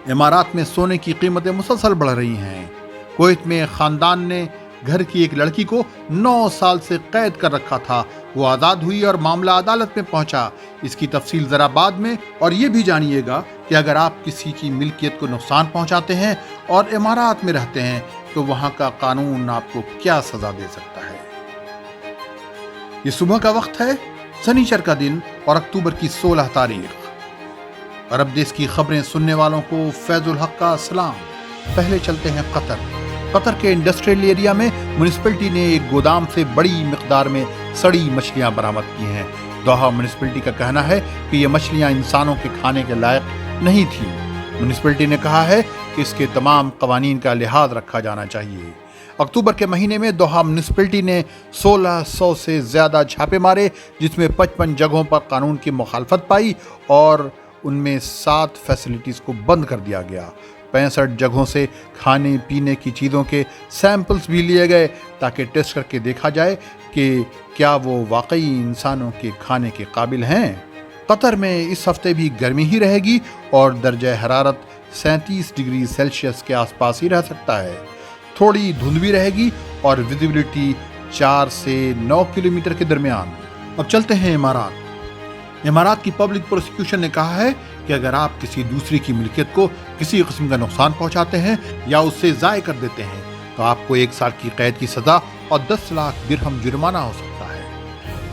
امارات میں سونے کی قیمتیں مسلسل بڑھ رہی ہیں۔ کویت میں خاندان نے گھر کی ایک لڑکی کو 9 سال سے قید کر رکھا تھا، وہ آزاد ہوئی اور معاملہ عدالت میں پہنچا۔ اس کی تفصیل ذرا بعد میں، اور یہ بھی جانیے گا کہ اگر آپ کسی کی ملکیت کو نقصان پہنچاتے ہیں اور امارات میں رہتے ہیں تو وہاں کا قانون آپ کو کیا سزا دے سکتا ہے۔ یہ صبح کا وقت ہے، سنیچر کا دن اور اکتوبر کی 16 تاریخ۔ عرب دیش کی خبریں سننے والوں کو فیض الحق کا سلام۔ پہلے چلتے ہیں قطر کے انڈسٹریل ایریا میں میونسپلٹی نے ایک گودام سے بڑی مقدار میں سڑی مچھلیاں برآمد کی ہیں۔ دوحہ میونسپلٹی کا کہنا ہے کہ یہ مچھلیاں انسانوں کے کھانے کے لائق نہیں تھیں۔ میونسپلٹی نے کہا ہے کہ اس کے تمام قوانین کا لحاظ رکھا جانا چاہیے۔ اکتوبر کے مہینے میں دوحہ میونسپلٹی نے 1600 سے زیادہ چھاپے مارے، جس میں 55 جگہوں پر قانون کی مخالفت پائی اور ان میں 7 فیسلٹیز کو بند کر دیا گیا۔ 65 جگہوں سے کھانے پینے کی چیزوں کے سیمپلز بھی لیے گئے تاکہ ٹیسٹ کر کے دیکھا جائے کہ کیا وہ واقعی انسانوں کے کھانے کے قابل ہیں۔ قطر میں اس ہفتے بھی گرمی ہی رہے گی اور درجہ حرارت 37 ڈگری سیلسیس کے آس پاس ہی رہ سکتا ہے۔ تھوڑی دھند بھی رہے گی اور ویزیبلٹی 4 سے 9 کلومیٹر کے درمیان۔ اب چلتے ہیں امارات کی پبلک پروسیکیوشن نے کہا ہے کہ اگر آپ کسی دوسری کی ملکیت کو کسی قسم کا نقصان پہنچاتے ہیں یا اس سے ضائع کر دیتے ہیں تو آپ کو 1 سال کی قید کی سزا اور 10 لاکھ درہم جرمانہ ہو سکتا ہے۔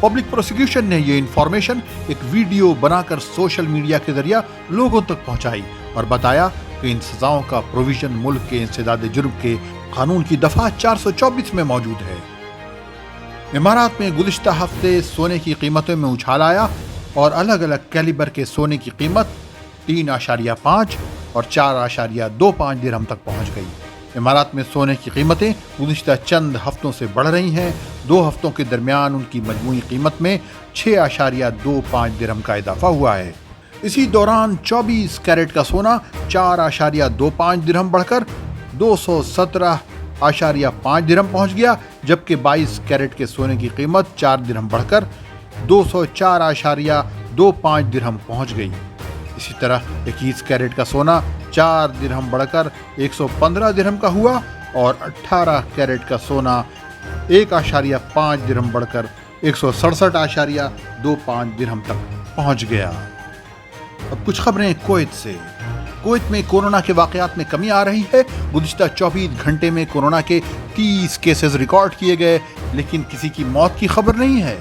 پبلک پروسیکیوشن نے یہ انفارمیشن ایک ویڈیو بنا کر سوشل میڈیا کے ذریعہ لوگوں تک پہنچائی اور بتایا کہ ان سزاؤں کا پروویژن ملک کے انسداد جرم کے قانون کی دفعہ 424 میں موجود ہے۔ امارات میں گزشتہ ہفتے سونے کی قیمتوں میں اچھال آیا اور الگ الگ کیلیبر کے سونے کی قیمت 3.5 اور 4.25 درہم تک پہنچ گئی۔ امارات میں سونے کی قیمتیں گزشتہ چند ہفتوں سے بڑھ رہی ہیں۔ 2 ہفتوں کے درمیان ان کی مجموعی قیمت میں 6.25 درہم کا اضافہ ہوا ہے۔ اسی دوران 24 کیرٹ کا سونا 4.25 درہم بڑھ کر 217.5 درہم پہنچ گیا، جبکہ 22 کیرٹ کے سونے کی قیمت 4 درہم بڑھ کر 204.25 درہم پہنچ گئی۔ اسی طرح 21 کیرٹ کا سونا 4 درہم بڑھ کر 115 درہم کا ہوا اور 18 کیرٹ کا سونا 1.5 درہم بڑھ کر 167.25 درہم تک پہنچ گیا۔ اب کچھ خبریں کویت سے۔ کویت میں کورونا کے واقعات میں کمی آ رہی ہے۔ گزشتہ 24 گھنٹے میں کورونا کے 30 کیسز ریکارڈ کیے گئے، لیکن کسی کی موت کی خبر نہیں ہے۔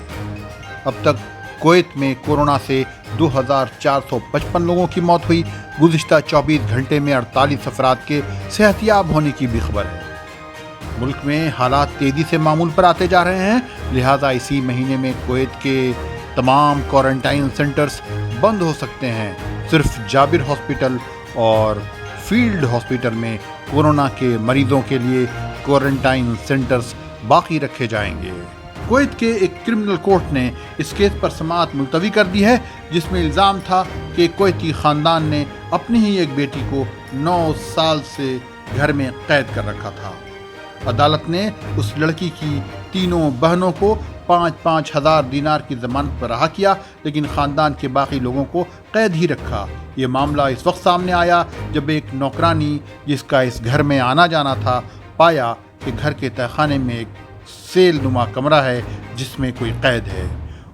اب تک کویت میں کورونا سے 2455 لوگوں کی موت ہوئی۔ گزشتہ 24 گھنٹے میں 48 افراد کے صحت یاب ہونے کی بھی خبر ہے۔ ملک میں حالات تیزی سے معمول پر آتے جا رہے ہیں، لہٰذا اسی مہینے میں کویت کے تمام کوارنٹائن سینٹرز بند ہو سکتے ہیں۔ صرف جابر ہاسپٹل اور فیلڈ ہاسپٹل میں کورونا کے مریضوں کے لیے کوارنٹائن سینٹرز باقی رکھے جائیں گے۔ کویت کے ایک کرمنل کورٹ نے اس کیس پر سماعت ملتوی کر دی ہے، جس میں الزام تھا کہ کویتی خاندان نے اپنی ہی ایک بیٹی کو 9 سال سے گھر میں قید کر رکھا تھا۔ عدالت نے اس لڑکی کی تینوں بہنوں کو 5,5 ہزار دینار کی ضمانت پر رہا کیا، لیکن خاندان کے باقی لوگوں کو قید ہی رکھا۔ یہ معاملہ اس وقت سامنے آیا جب ایک نوکرانی جس کا اس گھر میں آنا جانا تھا، پایا کہ گھر کے تہخانے میں ایک سیل نما کمرہ ہے جس میں کوئی قید ہے،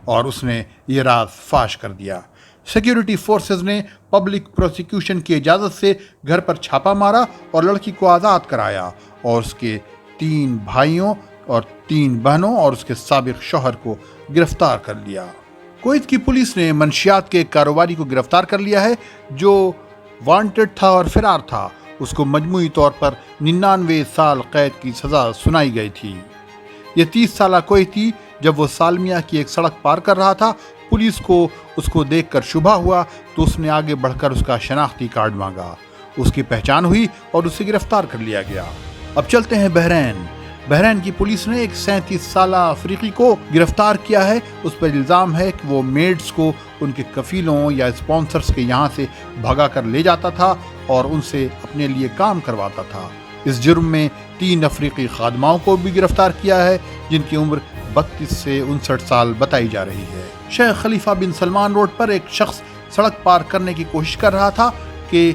اور اس نے یہ راز فاش کر دیا۔ سیکیورٹی فورسز نے پبلک پروسیکیوشن کی اجازت سے گھر پر چھاپا مارا اور لڑکی کو آزاد کرایا اور اس کے 3 بھائیوں اور 3 بہنوں اور اس کے سابق شوہر کو گرفتار کر لیا۔ کویت کی پولیس نے منشیات کے کاروباری کو گرفتار کر لیا ہے جو وانٹڈ تھا اور فرار تھا۔ اس کو مجموعی طور پر 99 سال قید کی سزا سنائی گئی تھی۔ یہ 30 سالہ کویتی جب وہ سالمیہ کی ایک سڑک پار کر رہا تھا، پولیس کو اس کو دیکھ کر شبہ ہوا تو اس نے آگے بڑھ کر اس کا شناختی کارڈ مانگا۔ اس کی پہچان ہوئی اور اسے گرفتار کر لیا گیا۔ اب چلتے ہیں بحرین کی پولیس نے ایک 37 سالہ افریقی کو گرفتار کیا ہے۔ اس پر الزام ہے کہ وہ میڈز کو ان کے کفیلوں یا اسپانسرز کے یہاں سے بھگا کر لے جاتا تھا اور ان سے اپنے لیے کام کرواتا تھا۔ اس جرم میں 3 افریقی خادماؤں کو بھی گرفتار کیا ہے جن کی عمر 32 سے 59 سال بتائی جا رہی ہے۔ شیخ خلیفہ بن سلمان روڈ پر ایک شخص سڑک پار کرنے کی کوشش کر رہا تھا کہ کہ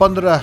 15